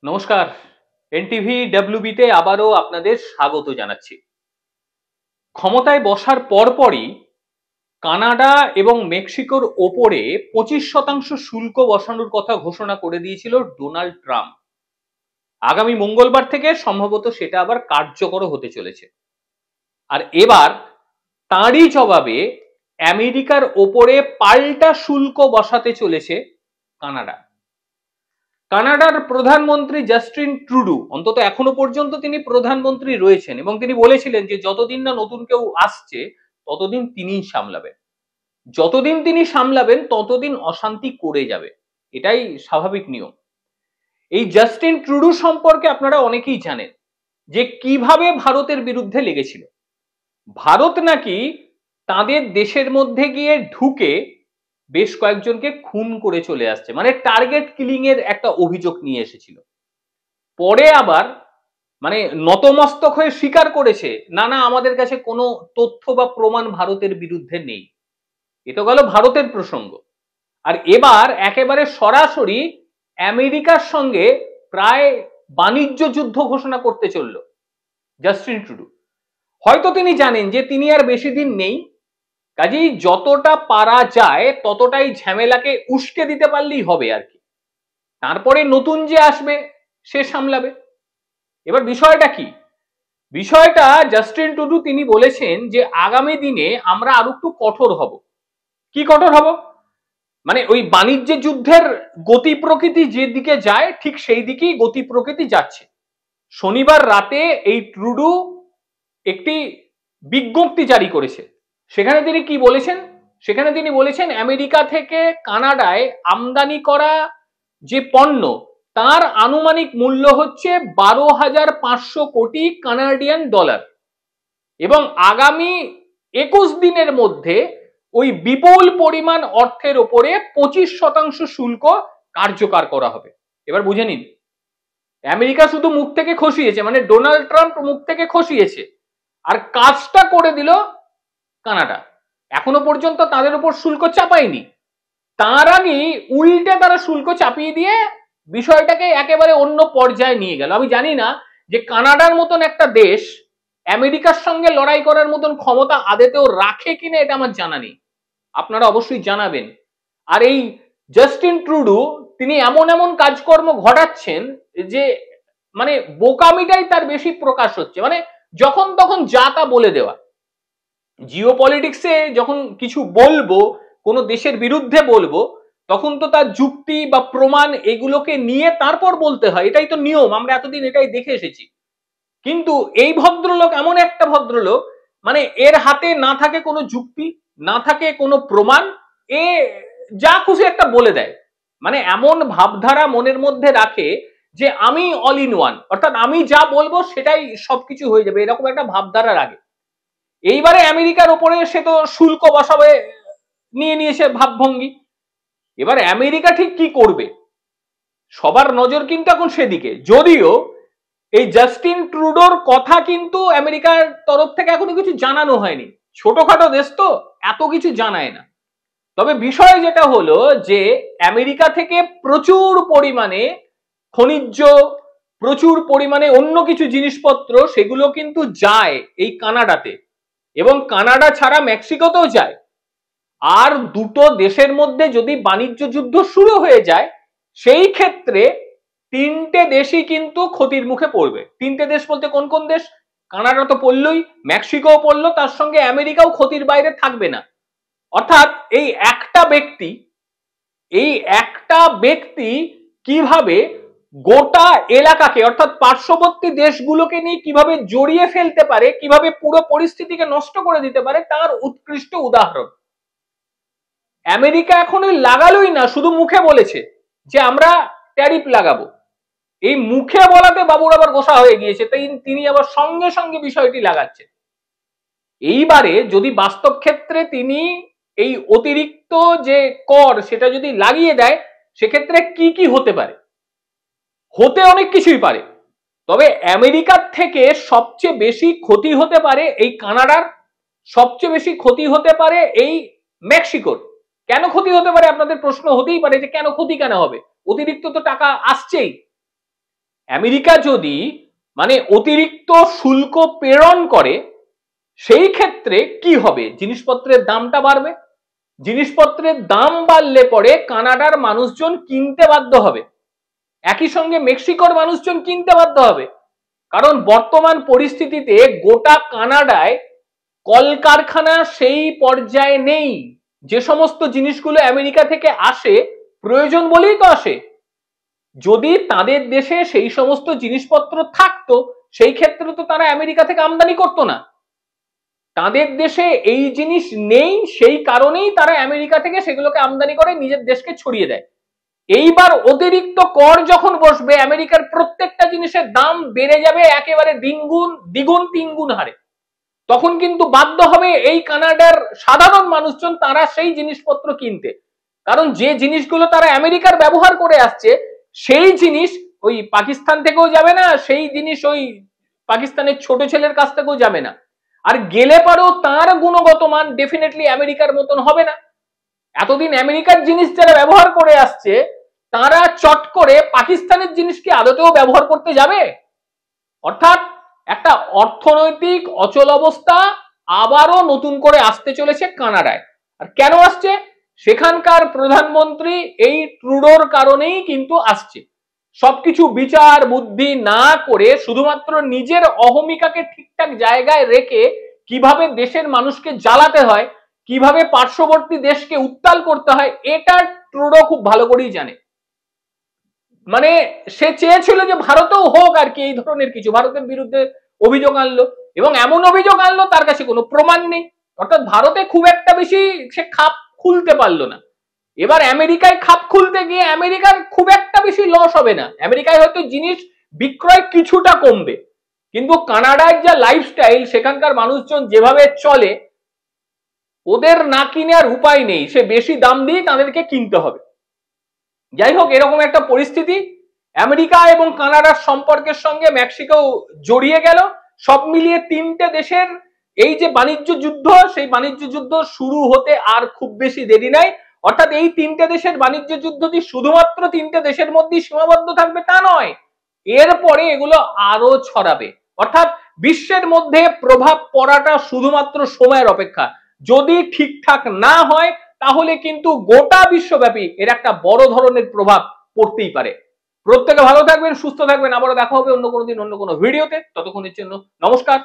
নমস্কার। এনটিভি ডব্লিউবিতে আবারও আপনাদের স্বাগত জানাচ্ছি। ক্ষমতায় বসার পরপরই কানাডা এবং মেক্সিকোর ওপরে 25% শুল্ক বসানোর কথা ঘোষণা করে দিয়েছিল ডোনাল্ড ট্রাম্প। আগামী মঙ্গলবার থেকে সম্ভবত সেটা আবার কার্যকর হতে চলেছে। আর এবার তারই জবাবে আমেরিকার ওপরে পাল্টা শুল্ক বসাতে চলেছে কানাডা। কানাডার প্রধানমন্ত্রী জাস্টিন ট্রুডু, অন্তত এখনো পর্যন্ত তিনি প্রধানমন্ত্রী রয়েছেন এবং তিনি বলেছিলেন যে যতদিন না নতুন কেউ আসছে ততদিন তিনিই সামলাবেন। যতদিন তিনি সামলাবেন ততদিন অশান্তি করে যাবে, এটাই স্বাভাবিক নিয়ম। এই জাস্টিন ট্রুডু সম্পর্কে আপনারা অনেকেই জানেন যে কিভাবে ভারতের বিরুদ্ধে লেগেছিল। ভারত নাকি তাদের দেশের মধ্যে গিয়ে ঢুকে বেশ কয়েকজনকে খুন করে চলে আসছে, মানে টার্গেট কিলিং এর একটা অভিযোগ নিয়ে এসেছিল। পরে আবার মানে নতমস্তক হয়ে স্বীকার করেছে না না আমাদের কাছে কোনো তথ্য বা প্রমাণ ভারতের বিরুদ্ধে নেই। এ তো গেল ভারতের প্রসঙ্গ। আর এবার একেবারে সরাসরি আমেরিকার সঙ্গে প্রায় বাণিজ্য যুদ্ধ ঘোষণা করতে চলল জাস্টিন ট্রুডু। হয়তো তিনি জানেন যে তিনি আর বেশি দিন নেই, কাজেই যতটা পারা যায় ততটাই ঝামেলাকে উস্কে দিতে পারলেই হবে আর কি। তারপরে নতুন যে আসবে সে সামলাবে। এবার বিষয়টা কি? বিষয়টা জাস্টিন ট্রুডু তিনি বলেছেন যে আগামী দিনে আমরা আরো একটু কঠোর হব। কি কঠোর হব? মানে ওই বাণিজ্য যুদ্ধের গতি প্রকৃতি যেদিকে যায় ঠিক সেই দিকেই গতি প্রকৃতি যাচ্ছে। শনিবার রাতে এই ট্রুডু একটি বিজ্ঞপ্তি জারি করেছে। সেখানে তিনি কি বলেছেন? সেখানে তিনি বলেছেন আমেরিকা থেকে কানাডায় আমদানি করা যে পণ্য তার আনুমানিক মূল্য হচ্ছে 12,500 কোটি কানাডিয়ান ডলার এবং আগামী 21 দিনের মধ্যে ওই বিপুল পরিমাণ অর্থের উপরে 25% শুল্ক কার্যকর করা হবে। এবার বুঝে নিন, আমেরিকা শুধু মুখ থেকে খসিয়েছে, মানে ডোনাল্ড ট্রাম্প মুখ থেকে খসিয়েছে, আর কাজটা করে দিল কানাডা। এখনো পর্যন্ত তাদের উপর শুল্ক চাপায়নি, তার আগে উল্টে তারা শুল্ক চাপিয়ে দিয়ে বিষয়টাকে একেবারে অন্য পর্যায়ে নিয়ে গেল। আমি জানি না যে কানাডার মতন একটা দেশ আমেরিকার সঙ্গে লড়াই করার মতন ক্ষমতা আদেতেও রাখে কিনা, এটা আমার জানা নেই, আপনারা অবশ্যই জানাবেন। আর এই জাস্টিন ট্রুডু তিনি এমন এমন কাজকর্ম ঘটাচ্ছেন যে মানে বোকামিটাই তার বেশি প্রকাশ হচ্ছে, মানে যখন তখন যা তা বলে দেওয়া। জিও পলিটিক্সে যখন কিছু বলবো, কোনো দেশের বিরুদ্ধে বলবো, তখন তো তার যুক্তি বা প্রমাণ এগুলোকে নিয়ে তারপর বলতে হয়, এটাই তো নিয়ম, আমরা এতদিন এটাই দেখে এসেছি। কিন্তু এই ভদ্রলোক এমন একটা ভদ্রলোক, মানে এর হাতে না থাকে কোনো যুক্তি, না থাকে কোনো প্রমাণ, এ যা খুশি একটা বলে দেয়। মানে এমন ভাবধারা মনের মধ্যে রাখে যে আমি অল ইন ওয়ান, অর্থাৎ আমি যা বলবো সেটাই সবকিছু হয়ে যাবে, এরকম একটা ভাবধারা রাখে। এইবারে আমেরিকার উপরে সে তো শুল্ক বসাবে নিয়ে নিয়েছে ভাবভঙ্গি। এবার আমেরিকা ঠিক কি করবে সবার নজর কিন্তু এখন সেদিকে। যদিও এই জাস্টিন ট্রুডোর কথা কিন্তু আমেরিকার তরফ থেকে এখনো কিছু জানানো হয়নি, ছোটখাটো দেশ তো এত কিছু জানায় না। তবে বিষয় যেটা হলো যে আমেরিকা থেকে প্রচুর পরিমাণে খনিজ, প্রচুর পরিমাণে অন্য কিছু জিনিসপত্র সেগুলো কিন্তু যায় এই কানাডাতে, এবং কানাডা ছাড়া মেক্সিকোতেও যায়। আর দুটো দেশের মধ্যে যদি বাণিজ্য যুদ্ধ শুরু হয়ে যায় সেই ক্ষেত্রে তিনটে দেশই কিন্তু ক্ষতির মুখে পড়বে। তিনটে দেশ বলতে কোন কোন দেশ? কানাডা তো পড়লই, মেক্সিকোও পড়লো, তার সঙ্গে আমেরিকাও ক্ষতির বাইরে থাকবে না। অর্থাৎ এই একটা ব্যক্তি কিভাবে গোটা এলাকাকে অর্থাৎ পার্শ্ববর্তী দেশগুলোকে নিয়ে কিভাবে জড়িয়ে ফেলতে পারে, কিভাবে পুরো পরিস্থিতিকে নষ্ট করে দিতে পারে, তার উৎকৃষ্ট উদাহরণ। আমেরিকা এখন লাগালোই না, শুধু মুখে বলেছে যে আমরা ট্যারিফ লাগাবো। এই মুখে বলাতে বাবুর আবার গোসা হয়ে গিয়েছে, তাই তিনি আবার সঙ্গে সঙ্গে বিষয়টি লাগাচ্ছেন। এইবারে যদি বাস্তব ক্ষেত্রে তিনি এই অতিরিক্ত যে কর সেটা যদি লাগিয়ে দেয় সেক্ষেত্রে কি কি হতে পারে? হতে অনেক কিছুই পারে, তবে আমেরিকার থেকে সবচেয়ে বেশি ক্ষতি হতে পারে এই কানাডার, সবচেয়ে বেশি ক্ষতি হতে পারে এই মেক্সিকোর। কেন ক্ষতি হতে পারে আপনাদের প্রশ্ন হতেই পারে যে কেন ক্ষতি কেন হবে, অতিরিক্ত তো টাকা আসছেই। আমেরিকা যদি মানে অতিরিক্ত শুল্ক প্রেরণ করে, সেই ক্ষেত্রে কি হবে? জিনিসপত্রের দামটা বাড়বে। জিনিসপত্রের দাম বাড়লে পরে কানাডার মানুষজন কিনতে বাধ্য হবে, একই সঙ্গে মেক্সিকোর মানুষজন কিনতে বাধ্য হবে। কারণ বর্তমান পরিস্থিতিতে গোটা কানাডায় কলকারখানা সেই পর্যায়ে নেই। যে সমস্ত জিনিসগুলো আমেরিকা থেকে আসে প্রয়োজন বলেই তো আসে। যদি তাদের দেশে সেই সমস্ত জিনিসপত্র থাকতো, সেই ক্ষেত্রে তো তারা আমেরিকা থেকে আমদানি করতো না। তাদের দেশে এই জিনিস নেই, সেই কারণেই তারা আমেরিকা থেকে সেগুলোকে আমদানি করে নিজের দেশকে ছড়িয়ে দেয়। এইবার অতিরিক্ত কর যখন বসবে, আমেরিকার প্রত্যেকটা জিনিসের দাম বেড়ে যাবে একেবারে দ্বিগুণ তিনগুণ হারে। তখন কিন্তু বাধ্য হবে এই কানাডার সাধারণ মানুষজন তারা সেই জিনিসপত্র কিনতে। কারণ যে জিনিসগুলো তারা আমেরিকার ব্যবহার করে আসছে, সেই জিনিস ওই পাকিস্তান থেকেও যাবে না, সেই জিনিস ওই পাকিস্তানের ছোট ছেলের কাছ থেকেও যাবে না। আর গেলে পরেও তার গুণগত মান ডেফিনেটলি আমেরিকার মতন হবে না। এতদিন আমেরিকার জিনিস যারা ব্যবহার করে আসছে, তারা চট করে পাকিস্তানের জিনিস কি আদতেও ব্যবহার করতে যাবে? অর্থাৎ একটা অর্থনৈতিক অচল অবস্থা আবারও নতুন করে আসতে চলেছে কানাডায়। আর কেন আসছে? সেখানকার প্রধানমন্ত্রী এই ট্রুডোর কারণেই কিন্তু আসছে। সবকিছু বিচার বুদ্ধি না করে শুধুমাত্র নিজের অহমিকাকে ঠিকঠাক জায়গায় রেখে কিভাবে দেশের মানুষকে জ্বালাতে হয়, কিভাবে পার্শ্ববর্তী দেশকে উত্তাল করতে হয়, এটা ট্রুডো খুব ভালো করেই জানে। মানে সে চেয়েছিল যে ভারতেও হোক আর কি এই ধরনের কিছু, ভারতের বিরুদ্ধে অভিযোগ আনলো, এবং এমন অভিযোগ আনলো তার কাছে কোনো প্রমাণ নেই। অর্থাৎ ভারতে খুব একটা বেশি সে খাপ খুলতে পারলো না। এবার আমেরিকায় খাপ খুলতে গিয়ে আমেরিকার খুব একটা বেশি লস হবে না, আমেরিকায় হয়তো জিনিস বিক্রয় কিছুটা কমবে, কিন্তু কানাডার যা লাইফস্টাইল, সেখানকার মানুষজন যেভাবে চলে, ওদের না কিনে আর উপায় নেই, সে বেশি দাম দিয়ে তাদেরকে কিনতে হবে। যাই হোক, এরকম একটা পরিস্থিতি। আমেরিকা এবং কানাডার সম্পর্কের সঙ্গে মেক্সিকো জড়িয়ে গেল। সব মিলিয়ে তিনটে দেশের এই যে বাণিজ্য যুদ্ধ, সেই বাণিজ্য যুদ্ধ শুরু হতে আর খুব বেশি দেরি নাই। অর্থাৎ এই তিনটে দেশের বাণিজ্য যুদ্ধটি শুধুমাত্র তিনটে দেশের মধ্যেই সীমাবদ্ধ থাকবে তা নয়, এরপরে এগুলো আরো ছড়াবে। অর্থাৎ বিশ্বের মধ্যে প্রভাব পড়াটা শুধুমাত্র সময়ের অপেক্ষা। যদি ঠিকঠাক না হয় তাহলে কিন্তু গোটা বিশ্বব্যাপী এর একটা বড় ধরনের প্রভাব পড়তেই পারে। প্রত্যেকে ভালো থাকবেন, সুস্থ থাকবেন। আবারও দেখা হবে অন্য কোনো দিন অন্য কোনো ভিডিওতে। ততক্ষণের জন্য নমস্কার।